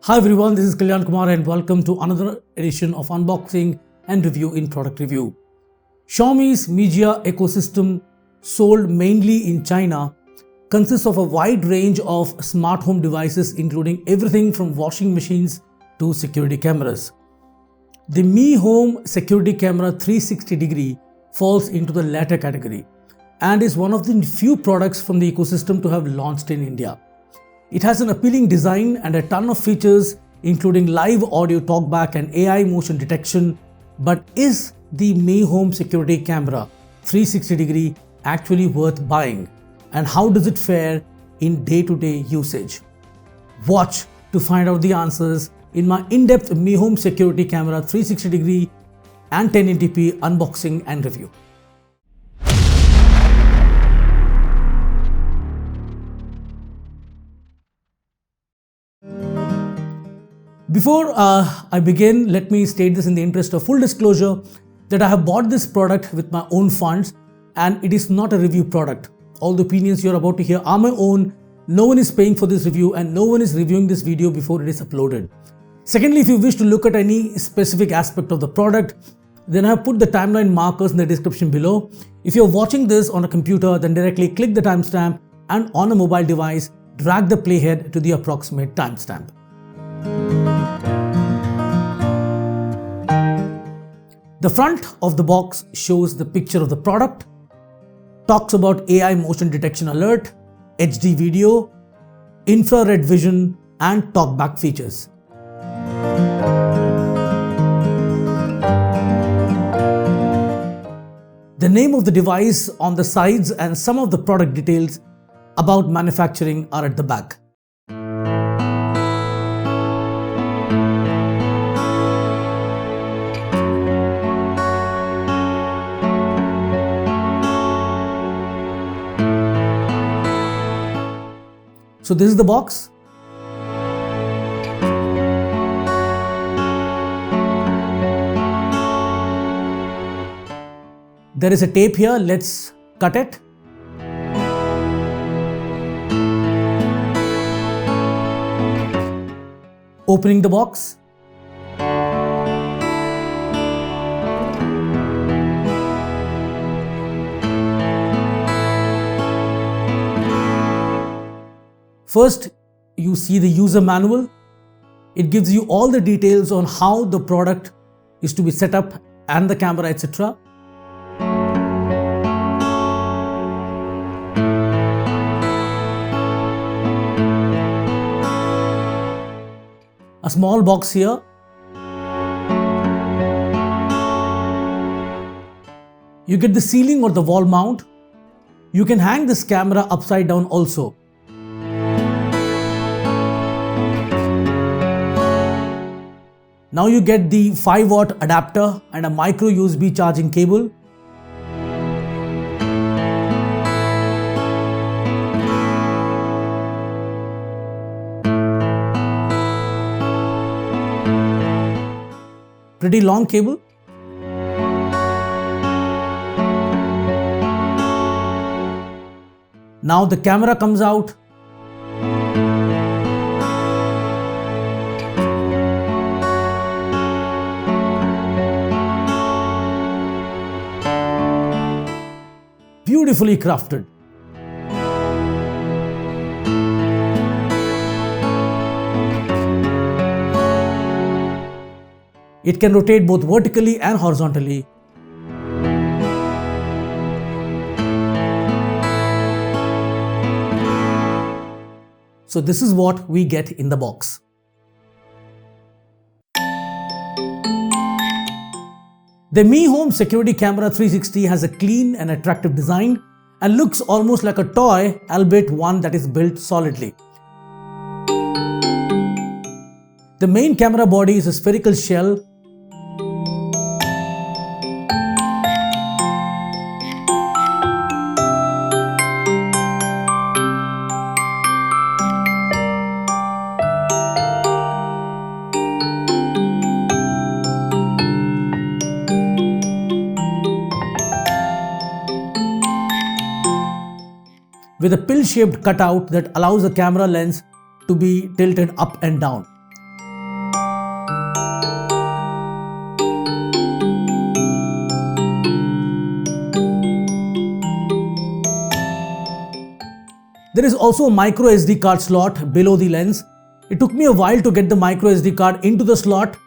Hi everyone, this is Kalyan Kumar and welcome to another edition of Unboxing and Review in Product Review. Xiaomi's media ecosystem, sold mainly in China, consists of a wide range of smart home devices including everything from washing machines to security cameras. The Mi Home Security Camera 360-degree falls into the latter category and is one of the few products from the ecosystem to have launched in India. It has an appealing design and a ton of features including live audio talkback and AI motion detection, but is the Mi Home Security Camera 360-degree actually worth buying? And how does it fare in day-to-day usage? Watch to find out the answers in my in-depth Mi Home Security Camera 360-degree and 1080p unboxing and review. Before I begin, let me state this in the interest of full disclosure that I have bought this product with my own funds and it is not a review product. All the opinions you are about to hear are my own. No one is paying for this review and no one is reviewing this video before it is uploaded. Secondly, if you wish to look at any specific aspect of the product, then I have put the timeline markers in the description below. If you're watching this on a computer, then directly click the timestamp and on a mobile device, drag the playhead to the approximate timestamp. The front of the box shows the picture of the product, talks about AI motion detection alert, HD video, infrared vision and talkback features. The name of the device on the sides and some of the product details about manufacturing are at the back. So this is the box. There is a tape here, let's cut it. Opening the box. First, you see the user manual. It gives you all the details on how the product is to be set up and the camera, etc. A small box here. You get the ceiling or the wall mount. You can hang this camera upside down also. Now you get the 5-watt adapter and a micro USB charging cable. Pretty long cable. Now the camera comes out. Beautifully crafted. It can rotate both vertically and horizontally. So this is what we get in the box. The Mi Home Security Camera 360 has a clean and attractive design and looks almost like a toy, albeit one that is built solidly. The main camera body is a spherical shell . with a pill-shaped cutout that allows the camera lens to be tilted up and down. There is also a micro SD card slot below the lens. It took me a while to get the micro SD card into the slot.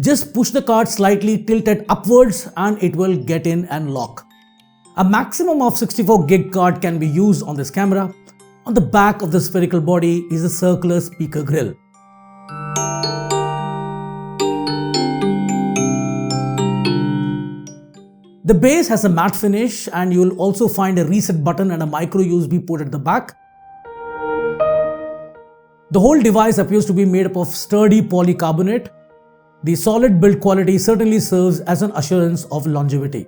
Just push the card slightly, tilt it upwards and it will get in and lock. A maximum of 64 gig card can be used on this camera. On the back of the spherical body is a circular speaker grill. The base has a matte finish and you will also find a reset button and a micro USB port at the back. The whole device appears to be made up of sturdy polycarbonate. The solid build quality certainly serves as an assurance of longevity.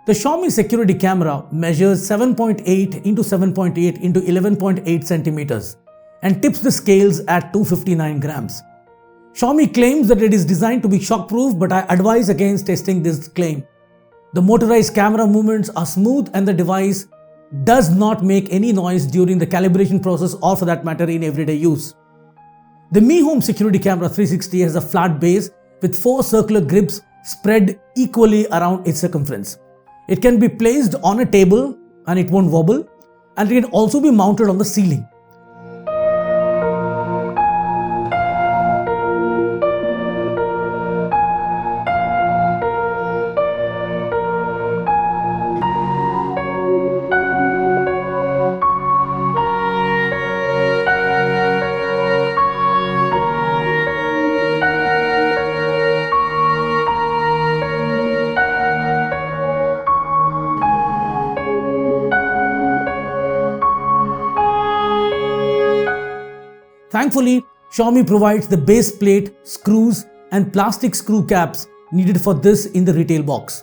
The Xiaomi security camera measures 7.8 into 7.8 into 11.8 centimeters and tips the scales at 259 grams. Xiaomi claims that it is designed to be shockproof, but I advise against testing this claim. The motorized camera movements are smooth and the device does not make any noise during the calibration process or for that matter in everyday use. The Mi Home Security Camera 360 has a flat base with 4 circular grips spread equally around its circumference. It can be placed on a table and it won't wobble, and it can also be mounted on the ceiling. Thankfully, Xiaomi provides the base plate, screws and plastic screw caps needed for this in the retail box.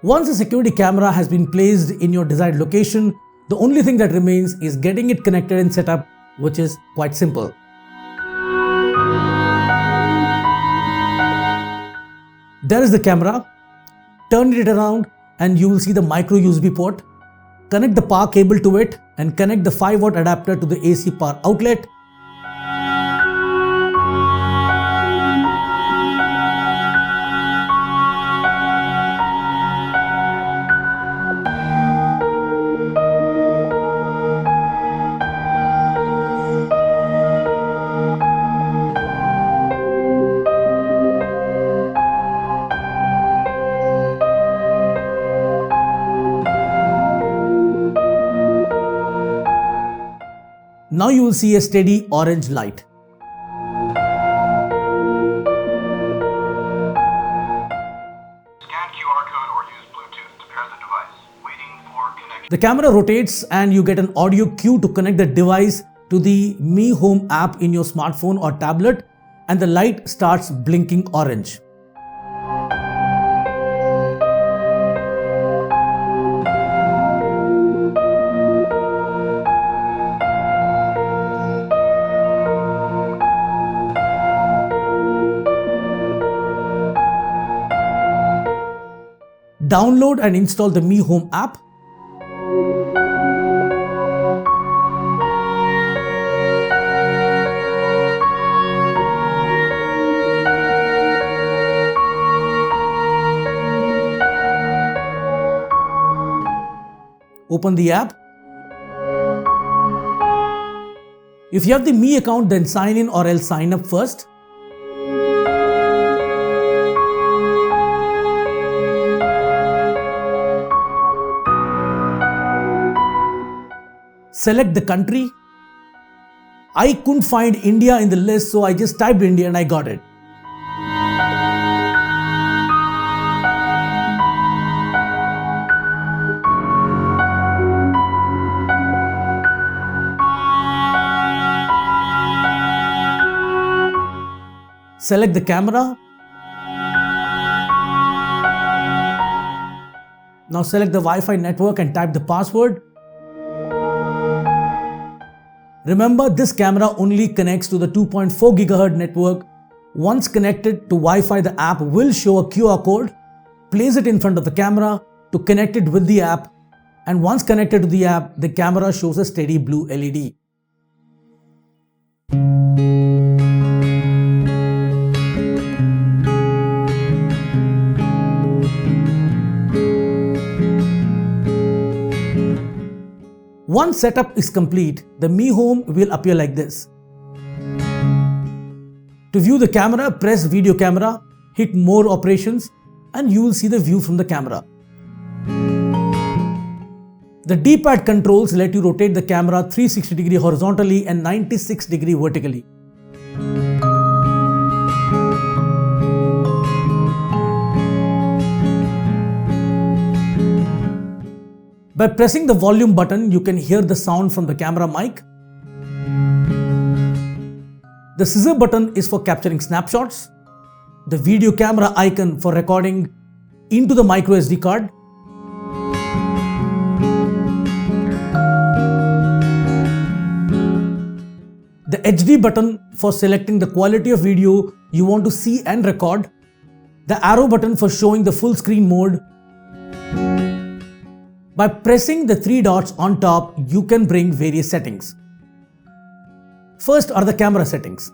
Once the security camera has been placed in your desired location, the only thing that remains is getting it connected and set up, which is quite simple. There is the camera. Turn it around and you will see the micro USB port. Connect the power cable to it and connect the 5-watt adapter to the AC power outlet. Now you will see a steady orange light. Scan QR code or use Bluetooth to pair the device. Waiting for connection. The camera rotates and you get an audio cue to connect the device to the Mi Home app in your smartphone or tablet, and the light starts blinking orange. Download and install the Mi Home app. Open the app. If you have the Mi account, then sign in or else sign up first. Select the country. I couldn't find India in the list, so I just typed India and I got it. Select the camera. Now select the Wi-Fi network and type the password. Remember, this camera only connects to the 2.4 GHz network. Once connected to Wi-Fi, the app will show a QR code. Place it in front of the camera to connect it with the app, and once connected to the app, the camera shows a steady blue LED. Once setup is complete, the Mi Home will appear like this. To view the camera, press Video Camera, hit More Operations, and you will see the view from the camera. The D-pad controls let you rotate the camera 360° horizontally and 96° vertically. By pressing the volume button, you can hear the sound from the camera mic. The scissor button is for capturing snapshots. The video camera icon for recording into the micro SD card. The HD button for selecting the quality of video you want to see and record. The arrow button for showing the full screen mode. By pressing the three dots on top, you can bring various settings. First are the camera settings.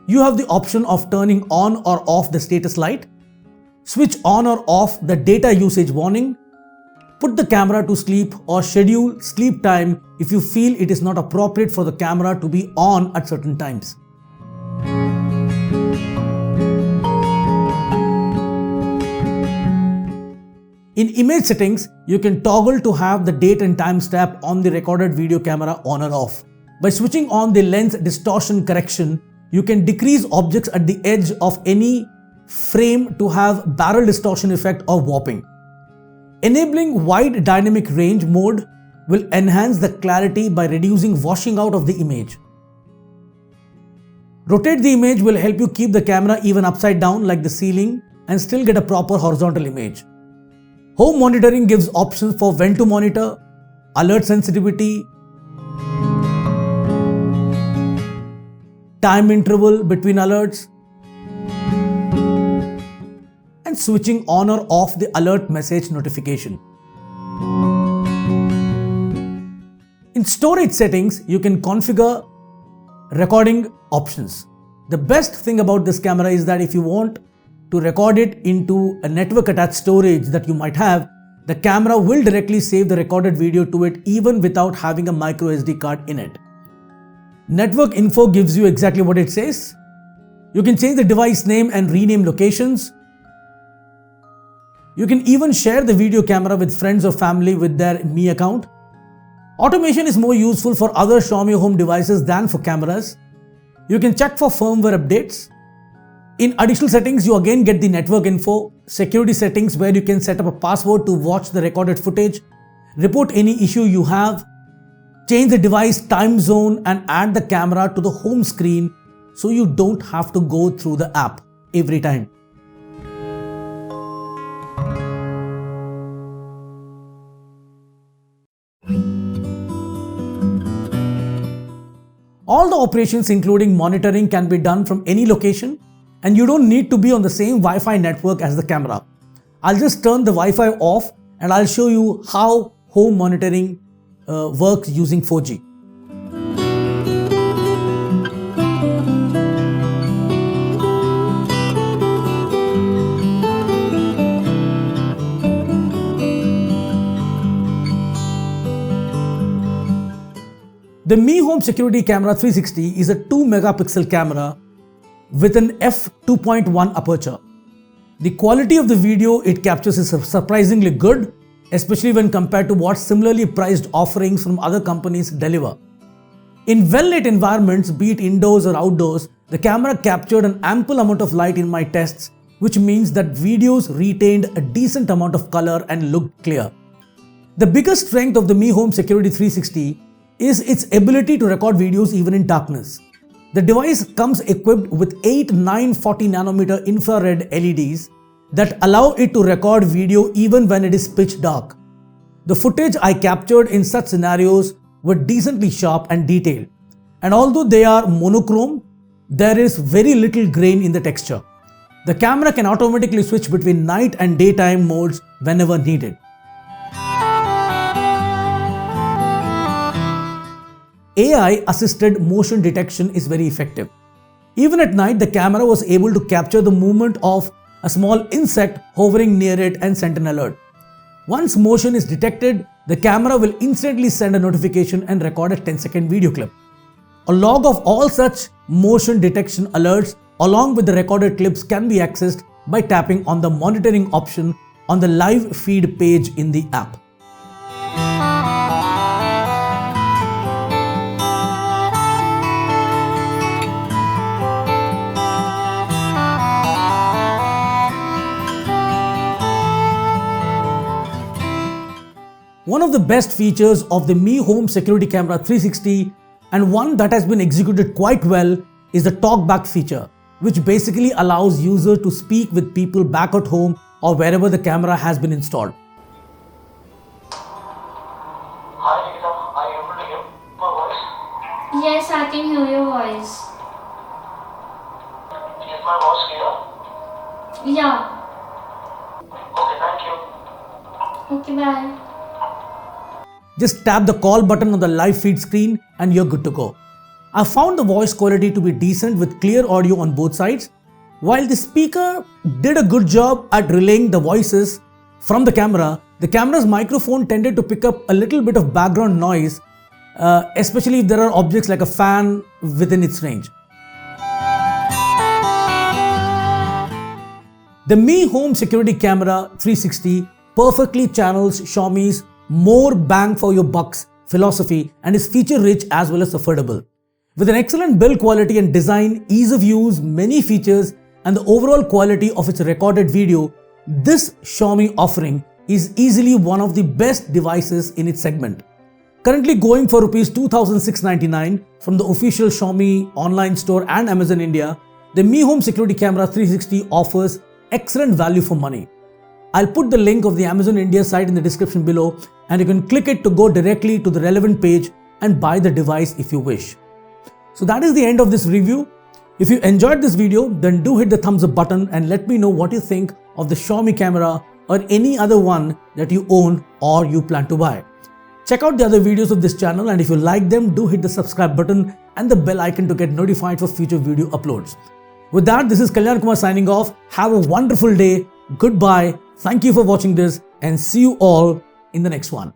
You have the option of turning on or off the status light, switch on or off the data usage warning, put the camera to sleep, or schedule sleep time if you feel it is not appropriate for the camera to be on at certain times. In image settings, you can toggle to have the date and timestamp on the recorded video camera on or off. By switching on the lens distortion correction, you can decrease objects at the edge of any frame to have barrel distortion effect or warping. Enabling wide dynamic range mode will enhance the clarity by reducing washing out of the image. Rotate the image will help you keep the camera even upside down like the ceiling and still get a proper horizontal image. Home monitoring gives options for when to monitor, alert sensitivity, time interval between alerts, and switching on or off the alert message notification. In storage settings, you can configure recording options. The best thing about this camera is that if you want to record it into a network attached storage that you might have, the camera will directly save the recorded video to it even without having a micro SD card in it. Network info gives you exactly what it says. You can change the device name and rename locations. You can even share the video camera with friends or family with their Mi account. Automation is more useful for other Xiaomi home devices than for cameras. You can check for firmware updates. In additional settings, you again get the network info, security settings where you can set up a password to watch the recorded footage, report any issue you have, change the device time zone and add the camera to the home screen so you don't have to go through the app every time. All the operations including monitoring can be done from any location, and you don't need to be on the same Wi-Fi network as the camera. I'll just turn the Wi-Fi off and I'll show you how home monitoring works using 4G. The Mi Home Security Camera 360 is a 2-megapixel camera with an f2.1 aperture. The quality of the video it captures is surprisingly good, especially when compared to what similarly priced offerings from other companies deliver. In well-lit environments, be it indoors or outdoors, the camera captured an ample amount of light in my tests, which means that videos retained a decent amount of color and looked clear. The biggest strength of the Mi Home Security 360 is its ability to record videos even in darkness. The device comes equipped with 8 940nm infrared LEDs that allow it to record video even when it is pitch dark. The footage I captured in such scenarios were decently sharp and detailed, and although they are monochrome, there is very little grain in the texture. The camera can automatically switch between night and daytime modes whenever needed. AI-assisted motion detection is very effective. Even at night, the camera was able to capture the movement of a small insect hovering near it and send an alert. Once motion is detected, the camera will instantly send a notification and record a 10-second video clip. A log of all such motion detection alerts along with the recorded clips can be accessed by tapping on the monitoring option on the live feed page in the app. One of the best features of the Mi Home Security Camera 360 and one that has been executed quite well is the Talkback feature, which basically allows users to speak with people back at home or wherever the camera has been installed. Hi Nikita, are you able to hear my voice? Yes, I can hear your voice. Is my voice clear? Yeah. Okay, thank you. Okay, bye. Just tap the call button on the live feed screen and you're good to go. I found the voice quality to be decent with clear audio on both sides. While the speaker did a good job at relaying the voices from the camera's microphone tended to pick up a little bit of background noise, especially if there are objects like a fan within its range. The Mi Home Security Camera 360 perfectly channels Xiaomi's more bang for your bucks philosophy and is feature rich as well as affordable. With an excellent build quality and design, ease of use, many features and the overall quality of its recorded video, this Xiaomi offering is easily one of the best devices in its segment. Currently going for Rs 2,699 from the official Xiaomi online store and Amazon India, the Mi Home Security Camera 360 offers excellent value for money. I'll put the link of the Amazon India site in the description below and you can click it to go directly to the relevant page and buy the device if you wish. So that is the end of this review. If you enjoyed this video, then do hit the thumbs up button and let me know what you think of the Xiaomi camera or any other one that you own or you plan to buy. Check out the other videos of this channel and if you like them, do hit the subscribe button and the bell icon to get notified for future video uploads. With that, this is Kalyan Kumar signing off. Have a wonderful day. Goodbye. Thank you for watching this and see you all in the next one.